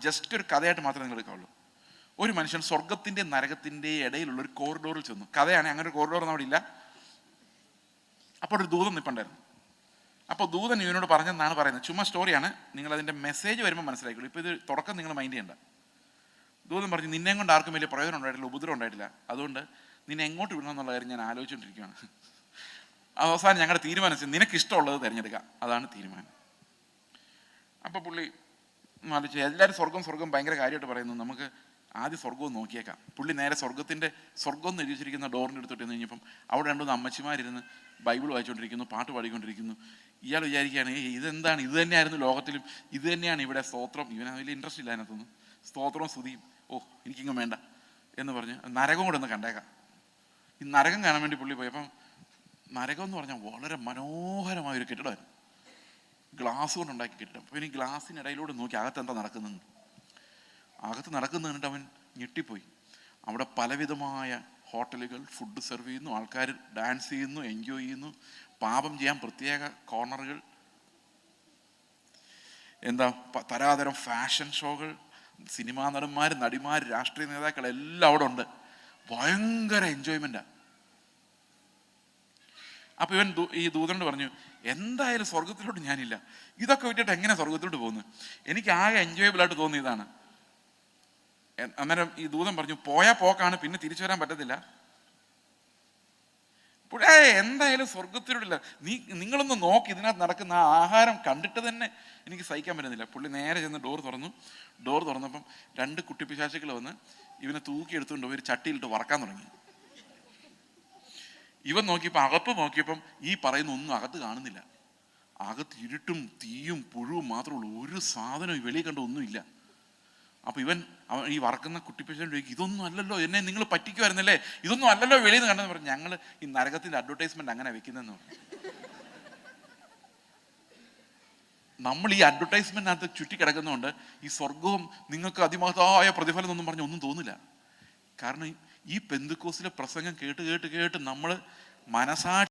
Just ഒരു കഥയായിട്ട് മാത്രമേ നിങ്ങൾ എടുക്കാവുള്ളൂ. ഒരു മനുഷ്യൻ സ്വർഗത്തിൻ്റെ നരകത്തിൻ്റെ ഇടയിലുള്ള ഒരു കോറിഡോറിൽ ചെന്നു. കഥയാണ്, അങ്ങനെ ഒരു കോറിഡോർ അവിടെ ഇല്ല. അപ്പോൾ ഒരു ദൂതൻ നിൽപ്പുണ്ടായിരുന്നു. അപ്പോൾ ദൂതൻ ഇവനോട് പറഞ്ഞെന്നാണ് പറയുന്നത്, ചുമ്മാ സ്റ്റോറിയാണ്, നിങ്ങളതിൻ്റെ മെസ്സേജ് വരുമ്പോൾ മനസ്സിലാക്കുള്ളൂ. ഇപ്പോൾ ഇത് തുടക്കം നിങ്ങൾ മൈൻഡ് ചെയ്യണ്ട. ദൂതൻ പറഞ്ഞു, നിന്നെ കൊണ്ട് ആർക്കും വലിയ പ്രയോജനം ഉണ്ടായിട്ടില്ല, ഉപദ്രവം ഉണ്ടായിട്ടില്ല, അതുകൊണ്ട് നിന്നെ എങ്ങോട്ട് വിടണം എന്നുള്ള കാര്യം ഞാൻ ആലോചിച്ചുകൊണ്ടിരിക്കുകയാണ്. അവസാനം ഞങ്ങളുടെ തീരുമാനം, നിനക്കിഷ്ടമുള്ളത് തിരഞ്ഞെടുക്കാം, അതാണ് തീരുമാനം. അപ്പോൾ പുള്ളി ആലോചിച്ചു, എല്ലാവരും സ്വർഗം ഭയങ്കര കാര്യമായിട്ട് പറയുന്നു, നമുക്ക് ആദ്യം സ്വർഗവും നോക്കിയേക്കാം. പുള്ളി നേരെ സ്വർഗം എന്ന് എഴുതി വെച്ചിരിക്കുന്ന ഡോറിൻ്റെ അടുത്തോട്ട് എന്ന് കഴിഞ്ഞപ്പം അവിടെ രണ്ടുമൂന്ന് അമ്മച്ചിമാരിരുന്ന് ബൈബിൾ വായിച്ചുകൊണ്ടിരിക്കുന്നു, പാട്ട് പാടിക്കൊണ്ടിരിക്കുന്നു. ഇയാൾ വിചാരിക്കുകയാണ്, ഇതെന്താണ്, ഇത് തന്നെയായിരുന്നു ലോകത്തിലും, ഇത് തന്നെയാണ് ഇവിടെ സ്തോത്രം. ഇവന് വലിയ ഇൻട്രസ്റ്റ് ഇല്ല അതിനകത്തൊന്നും, സ്തോത്രവും സ്തുതിയും, എനിക്കിങ്ങും വേണ്ട എന്ന് പറഞ്ഞ് നരകം കൂടെ ഒന്ന് കണ്ടേക്കാം. ഈ നരകം കാണാൻ വേണ്ടി പുള്ളി പോയി. അപ്പം നരകം എന്ന് പറഞ്ഞാൽ വളരെ മനോഹരമായൊരു കെട്ടിടമായിരുന്നു, ഗ്ലാസ് കൊണ്ടുണ്ടാക്കി കെട്ടിടം. അപ്പോൾ ഇനി ഗ്ലാസ്സിനിടയിലൂടെ നോക്കി അകത്ത് എന്താ നടക്കുന്നുണ്ട്. അകത്ത് നടക്കുന്ന കണ്ടിട്ട് അവൻ ഞെട്ടിപ്പോയി. അവിടെ പലവിധമായ ഹോട്ടലുകൾ, ഫുഡ് സെർവ് ചെയ്യുന്നു, ആൾക്കാർ ഡാൻസ് ചെയ്യുന്നു, എൻജോയ് ചെയ്യുന്നു, പാപം ചെയ്യാൻ പ്രത്യേക കോർണറുകൾ, തരാതരം ഫാഷൻ ഷോകൾ, സിനിമാ നടന്മാർ, നടിമാർ, രാഷ്ട്രീയ നേതാക്കൾ എല്ലാം അവിടെ ഉണ്ട്. ഭയങ്കര എൻജോയ്മെൻറ്റാണ്. അപ്പോൾ ഇവൻ ഈ ദൂതനോട് പറഞ്ഞു, എന്തായാലും സ്വർഗത്തിലോട്ട് ഞാനില്ല, ഇതൊക്കെ വിട്ടിട്ട് എങ്ങനെ സ്വർഗത്തിലോട്ട് പോകുന്നു, എനിക്ക് ആകെ എൻജോയബിളായിട്ട് തോന്നിയതാണ്. അന്നേരം ഈ ദൂതൻ പറഞ്ഞു, പോയാൽ പോക്കാണ്, പിന്നെ തിരിച്ചു വരാൻ പറ്റത്തില്ല. എന്തായാലും സ്വർഗത്തിലോട്ടില്ല, നിങ്ങളൊന്ന് നോക്കി, ഇതിനകത്ത് നടക്കുന്ന ആ ആഹാരം കണ്ടിട്ട് തന്നെ എനിക്ക് സഹിക്കാൻ പറ്റുന്നില്ല. പുള്ളി നേരെ ചെന്ന് ഡോർ തുറന്നപ്പം 2 കുട്ടിപ്പിശാചുക്കൾ വന്ന് ഇവനെ തൂക്കി എടുത്തുകൊണ്ട് പോയി ഒരു ചട്ടിയിലിട്ട് വറക്കാൻ തുടങ്ങി. ഇവൻ അകത്ത് നോക്കിയപ്പം ഈ പറയുന്ന ഒന്നും അകത്ത് കാണുന്നില്ല. അകത്ത് ഇരുട്ടും തീയും പുഴുവും മാത്രമേ ഉള്ളൂ, ഒരു സാധനവും വെളിയിൽ കണ്ട ഒന്നുമില്ല. അപ്പോൾ അവൻ ഈ വറക്കുന്ന കുട്ടിപ്പിശാചോട് ചോദിക്കും, ഇതൊന്നും അല്ലല്ലോ, എന്നെ നിങ്ങൾ പറ്റിക്കുമായിരുന്നല്ലേ, ഇതൊന്നും അല്ലല്ലോ വെളിയിൽ നിന്ന് കണ്ടെന്ന് പറഞ്ഞു. ഞങ്ങൾ ഈ നരകത്തിൻ്റെ അഡ്വർടൈസ്മെന്റ് അങ്ങനെ വെക്കുന്നതെന്ന് പറഞ്ഞു. നമ്മൾ ഈ അഡ്വർടൈസ്മെന്റിനകത്ത് ചുറ്റിക്കിടക്കുന്നതുകൊണ്ട് ഈ സ്വർഗവും നിങ്ങൾക്ക് അതിമഹത്തായ പ്രതിഫലം എന്നൊന്നും പറഞ്ഞ് ഒന്നും തോന്നില്ല. കാരണം ഈ പെന്തക്കോസ്തിലെ പ്രസംഗം കേട്ട് നമ്മൾ മനസാക്ഷി